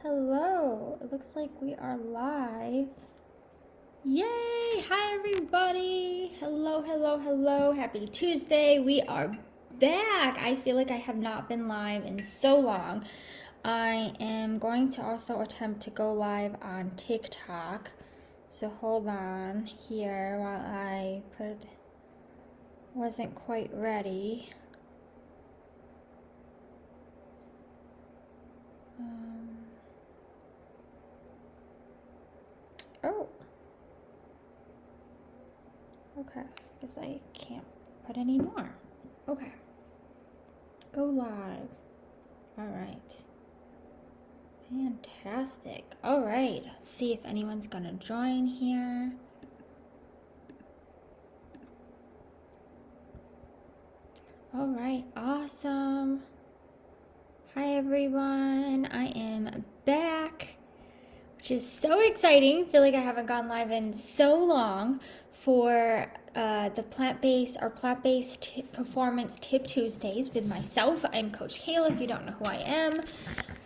Hello, it looks like we are live. Yay! Hi, everybody. Hello. Happy Tuesday. We are back. I feel like I have not been live in so long. I am going to also attempt to go live on TikTok. So hold on here while wasn't quite ready. Oh. Okay, guess I can't put any more. Okay. Go live. All right. Fantastic. All right. Let's see if anyone's going to join here. All right. Awesome. Hi, everyone. I am back, which is so exciting. I feel like I haven't gone live in so long for the plant-based performance tip Tuesdays with myself. I'm Coach Kayla, if you don't know who I am.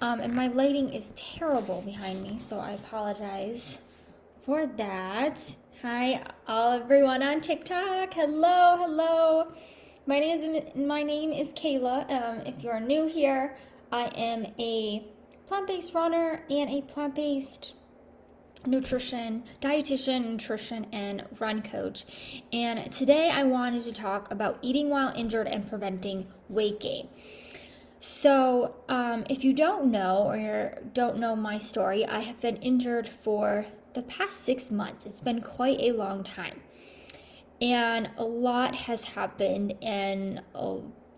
And my lighting is terrible behind me, so I apologize for that. Hi, everyone on TikTok. Hello. My name is Kayla. If you're new here, I am a plant-based runner and a plant-based dietitian, nutrition, and run coach. And today I wanted to talk about eating while injured and preventing weight gain. So, if you don't know or don't know my story, I have been injured for the past 6 months. It's been quite a long time. And a lot has happened, and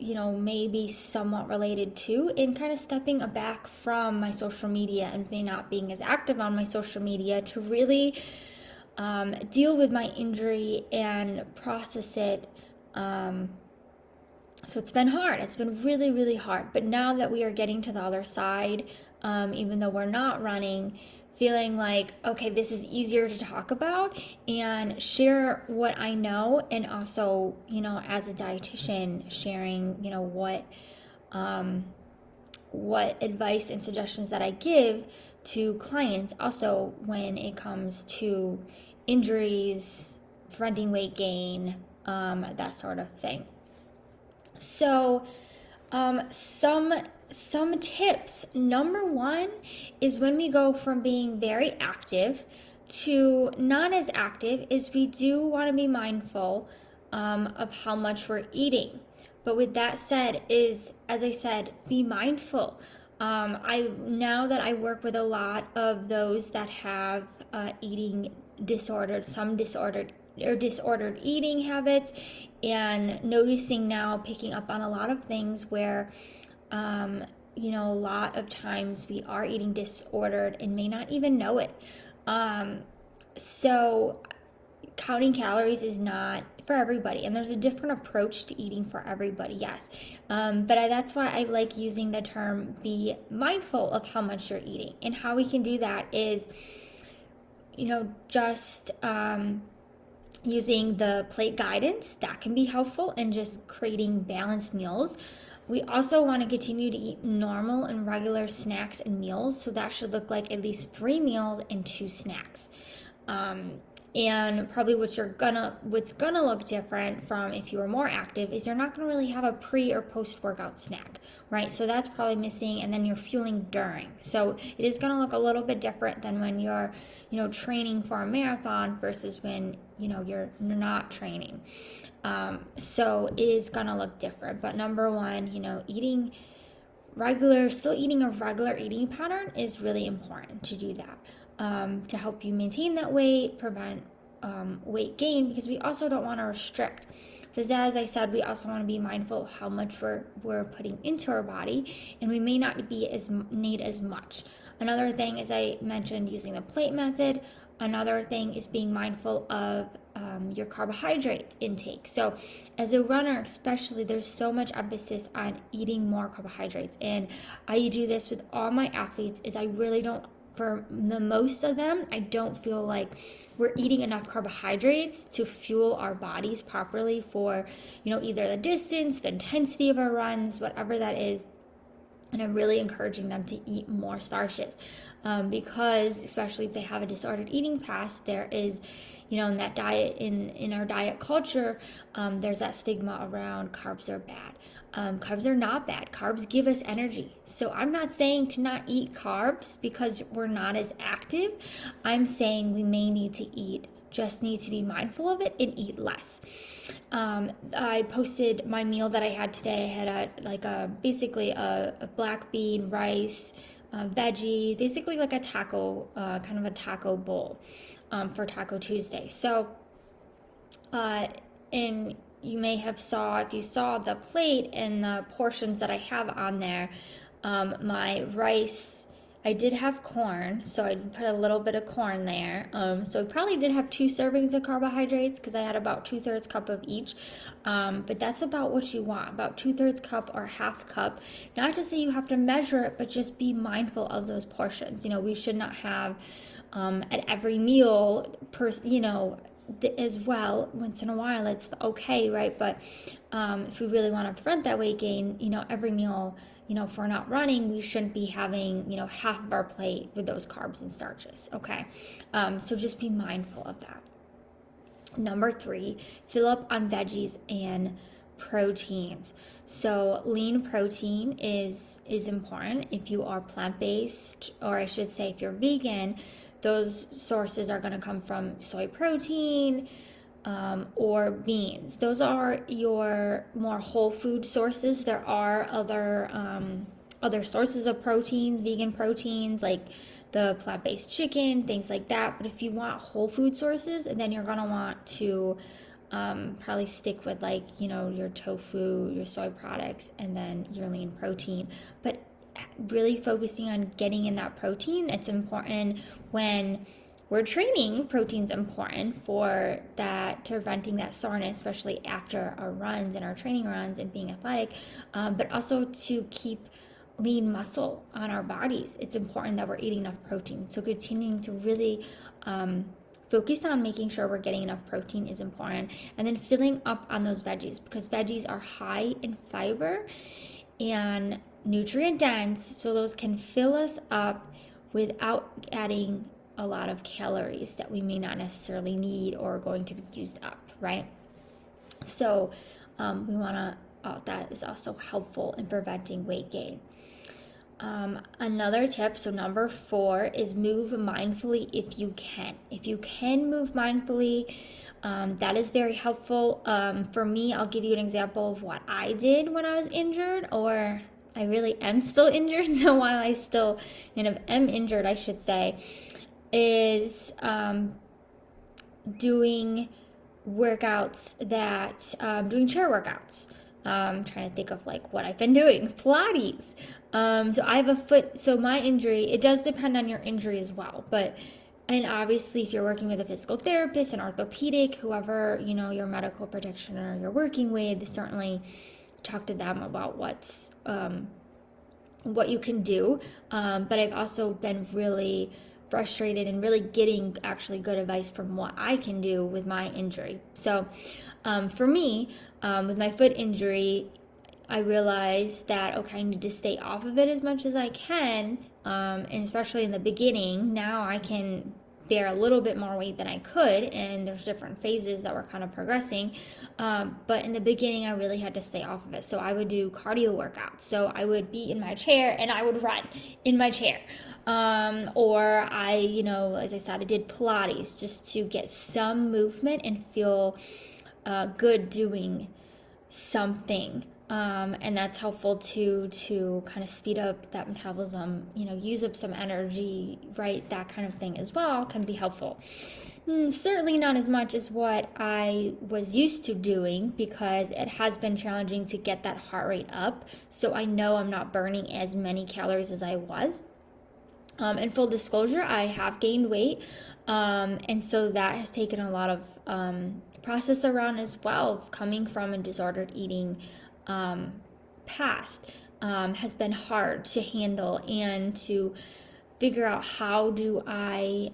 maybe somewhat related to, in kind of stepping back from my social media and not being as active on my social media to really deal with my injury and process it. So it's been hard. It's been really hard. But now that we are getting to the other side, even though we're not running, feeling like, okay, this is easier to talk about and share what I know. And also, as a dietitian, sharing, what advice and suggestions that I give to clients also when it comes to injuries, preventing weight gain, that sort of thing. So, some tips. Number one is when we go from being very active to not as active, is we do want to be mindful of how much we're eating. But with that said, as I said, be mindful. Now that I work with a lot of those that have eating disordered, some disordered eating habits, and noticing now, picking up on a lot of things where a lot of times we are eating disordered and may not even know it. So counting calories is not for everybody, and there's a different approach to eating for everybody, yes. But that's why I like using the term be mindful of how much you're eating. And how we can do that is, just using the plate guidance. That can be helpful, and just creating balanced meals. We also want to continue to eat normal and regular snacks and meals. So that should look like at least 3 meals and 2 snacks. And probably what's gonna look different from if you were more active is you're not gonna really have a pre or post workout snack, right? So that's probably missing, and then you're fueling during. So it is gonna look a little bit different than when you're, training for a marathon versus when you're not training. So it is gonna look different. But number one, still eating a regular eating pattern is really important to do that. To help you maintain that weight, prevent weight gain, because we also don't want to restrict. Because as I said, we also want to be mindful of how much we're putting into our body, and we may not need as much. Another thing, as I mentioned, using the plate method. Another thing is being mindful of your carbohydrate intake. So as a runner especially, there's so much emphasis on eating more carbohydrates, and I do this with all my athletes. Is I really don't, for the most of them, I don't feel like we're eating enough carbohydrates to fuel our bodies properly for, either the distance, the intensity of our runs, whatever that is. And I'm really encouraging them to eat more starches, because especially if they have a disordered eating past, there is, in that diet, in our diet culture, there's that stigma around carbs are bad. Carbs are not bad. Carbs give us energy. So I'm not saying to not eat carbs because we're not as active. I'm saying we may need to eat, just need to be mindful of it and eat less. I posted my meal that I had today. I had basically a black bean, rice, veggie, basically like a taco, kind of a taco bowl, for Taco Tuesday. So, and you may have saw, if you saw the plate and the portions that I have on there, my rice, I did have corn, so I put a little bit of corn there. So I probably did have 2 servings of carbohydrates because I had about 2/3 cup of each. But that's about what you want, about 2/3 cup or half cup. Not to say you have to measure it, but just be mindful of those portions. We should not have, at every meal, as well. Once in a while, it's okay, right? But if we really want to prevent that weight gain, every meal, if we're not running, we shouldn't be having, half of our plate with those carbs and starches, okay? So just be mindful of that. Number 3, fill up on veggies and proteins. So lean protein is important. If you are plant-based, or I should say if you're vegan, those sources are going to come from soy protein, or beans. Those are your more whole food sources. There are other sources of proteins, vegan proteins, like the plant-based chicken, things like that. But if you want whole food sources, and then you're gonna want to probably stick with your tofu, your soy products, and then your lean protein. But really focusing on getting in that protein, it's important when we're training. Protein's important for that, preventing that soreness, especially after our runs and our training runs and being athletic, but also to keep lean muscle on our bodies. It's important that we're eating enough protein. So continuing to really focus on making sure we're getting enough protein is important. And then filling up on those veggies, because veggies are high in fiber and nutrient dense, so those can fill us up without adding a lot of calories that we may not necessarily need or are going to be used up, right? So we want to, that is also helpful in preventing weight gain. Another tip, so number 4, is move mindfully if you can. If you can move mindfully, that is very helpful. For me, I'll give you an example of what I did when I was injured, or I really am still injured. So while I still am injured, I should say, is doing workouts doing chair workouts. I'm trying to think of what I've been doing. Pilates. So I have so my injury, it does depend on your injury as well, and obviously if you're working with a physical therapist, an orthopedic, whoever, your medical practitioner you're working with, certainly talk to them about what you can do. But I've also been really frustrated and really getting actually good advice from what I can do with my injury. So for me, with my foot injury, I realized that, okay, I need to stay off of it as much as I can, and especially in the beginning. Now I can bear a little bit more weight than I could, and there's different phases that we're kind of progressing, but in the beginning I really had to stay off of it. So I would do cardio workouts. So I would be in my chair and I would run in my chair. Or I, as I said, I did Pilates just to get some movement and feel good doing something. And that's helpful to kind of speed up that metabolism, use up some energy, right? That kind of thing as well can be helpful. Certainly not as much as what I was used to doing, because it has been challenging to get that heart rate up. So I know I'm not burning as many calories as I was. In full disclosure, I have gained weight, and so that has taken a lot of process around as well. Coming from a disordered eating past has been hard to handle, and to figure out how do I,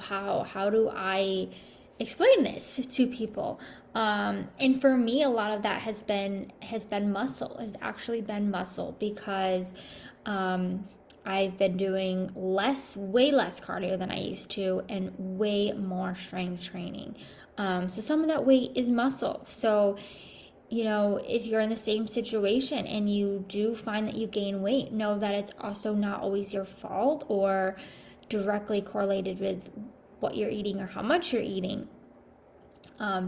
how do I explain this to people. And for me, a lot of that has been muscle, has actually been muscle, because I've been doing way less cardio than I used to, and way more strength training. So some of that weight is muscle. So, if you're in the same situation and you do find that you gain weight, know that it's also not always your fault or directly correlated with what you're eating or how much you're eating,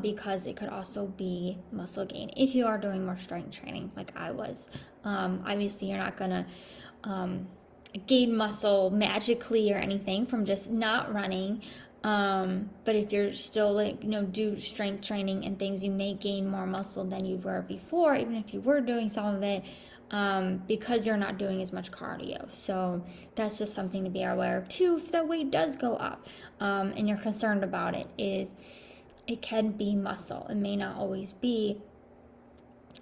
because it could also be muscle gain if you are doing more strength training like I was. Obviously, you're not gonna gain muscle magically or anything from just not running. But if you're still do strength training and things, you may gain more muscle than you were before, even if you were doing some of it, because you're not doing as much cardio. So that's just something to be aware of too. If that weight does go up, and you're concerned about it, is it can be muscle. It may not always be,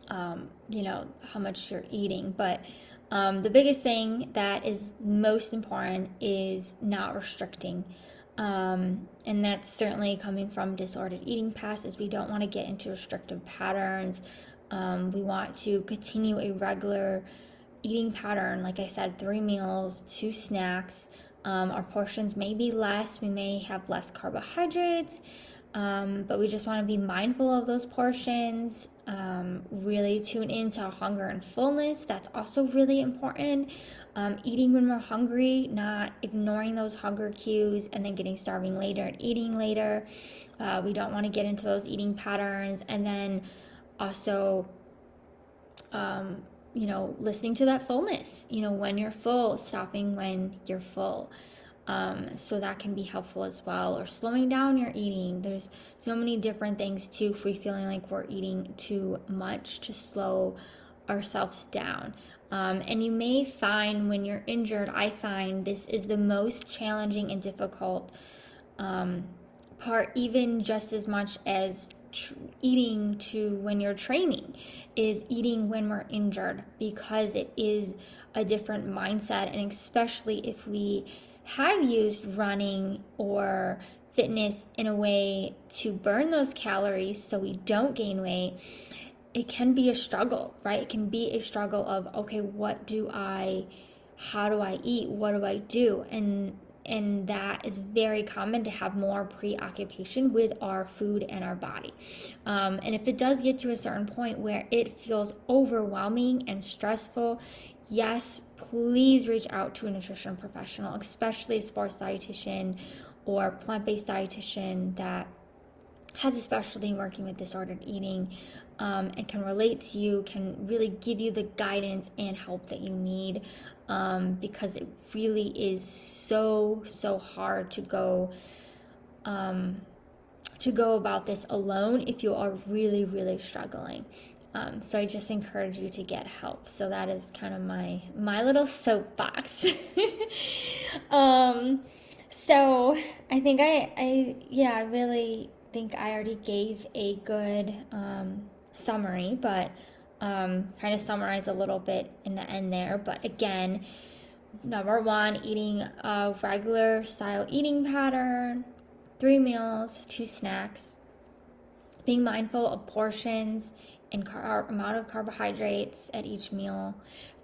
how much you're eating, but the biggest thing that is most important is not restricting. And that's certainly coming from disordered eating past, is we don't want to get into restrictive patterns. We want to continue a regular eating pattern. Like I said, 3 meals, 2 snacks. Our portions may be less. We may have less carbohydrates. But we just want to be mindful of those portions, really tune into hunger and fullness. That's also really important. Eating when we're hungry, not ignoring those hunger cues and then getting starving later and eating later. We don't want to get into those eating patterns. And then also, listening to that fullness, when you're full, stopping when you're full. So that can be helpful as well, or slowing down your eating. There's so many different things too, if we're feeling like we're eating too much, to slow ourselves down. And you may find when you're injured, I find this is the most challenging and difficult part, even just as much as eating to when you're training, is eating when we're injured, because it is a different mindset. And especially if we have used running or fitness in a way to burn those calories so we don't gain weight, it can be a struggle, right? It can be a struggle of, okay, how do I eat? What do I do? And that is very common, to have more preoccupation with our food and our body. And if it does get to a certain point where it feels overwhelming and stressful, yes, please reach out to a nutrition professional, especially a sports dietitian or plant-based dietitian that has a specialty in working with disordered eating, and can relate to you, can really give you the guidance and help that you need, because it really is so hard to go about this alone if you are really struggling. So I just encourage you to get help. So that is kind of my little soapbox. So I think I really think I already gave a good summary, but kind of summarize a little bit in the end there. But again, number 1, eating a regular style eating pattern, 3 meals, 2 snacks, being mindful of portions and amount of carbohydrates at each meal,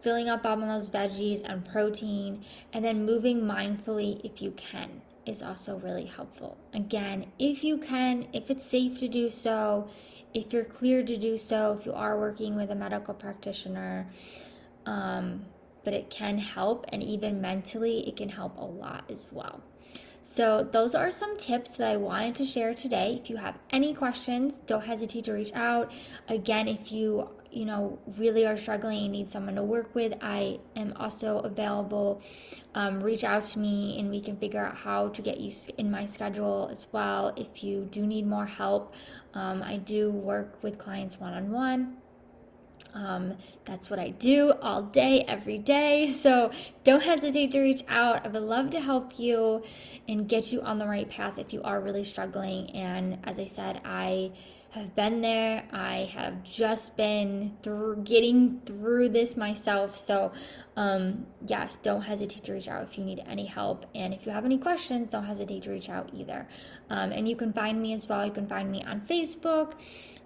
filling up on those veggies and protein, and then moving mindfully if you can is also really helpful. Again, if you can, if it's safe to do so, if you're cleared to do so, if you are working with a medical practitioner, but it can help, and even mentally it can help a lot as well. So those are some tips that I wanted to share today. If you have any questions, don't hesitate to reach out. Again, if you really are struggling and need someone to work with, I am also available. Reach out to me and we can figure out how to get you in my schedule as well. If you do need more help, I do work with clients one-on-one. That's what I do all day, every day. So don't hesitate to reach out. I would love to help you and get you on the right path if you are really struggling. And as I said, I have been there. I have just been getting through this myself. So, yes, don't hesitate to reach out if you need any help. And if you have any questions, don't hesitate to reach out either. And you can find me as well. You can find me on Facebook.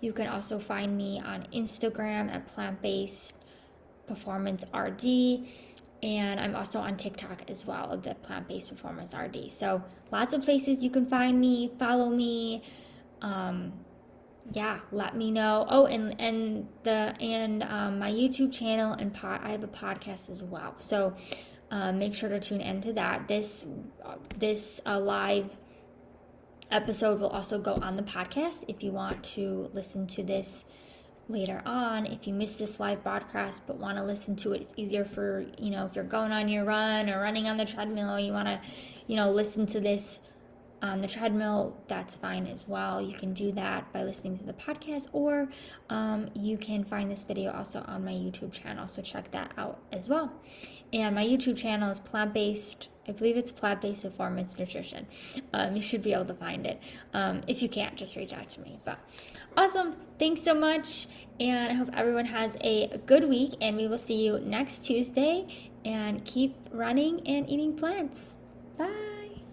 You can also find me on Instagram at plant-based performance RD. And I'm also on TikTok as well, the plant-based performance RD. So lots of places you can find me, follow me. Yeah, let me know. Oh, and my YouTube channel and I have a podcast as well. So make sure to tune into that. This live episode will also go on the podcast if you want to listen to this later on. If you missed this live broadcast but want to listen to it, it's easier for, if you're going on your run or running on the treadmill, you want to, listen to this on the treadmill, that's fine as well. You can do that by listening to the podcast, or you can find this video also on my YouTube channel, so check that out as well. And my YouTube channel is plant-based, I believe it's plant-based performance nutrition. You should be able to find it. If you can't, just reach out to me. But awesome, thanks so much, and I hope everyone has a good week, and we will see you next Tuesday, and keep running and eating plants. Bye.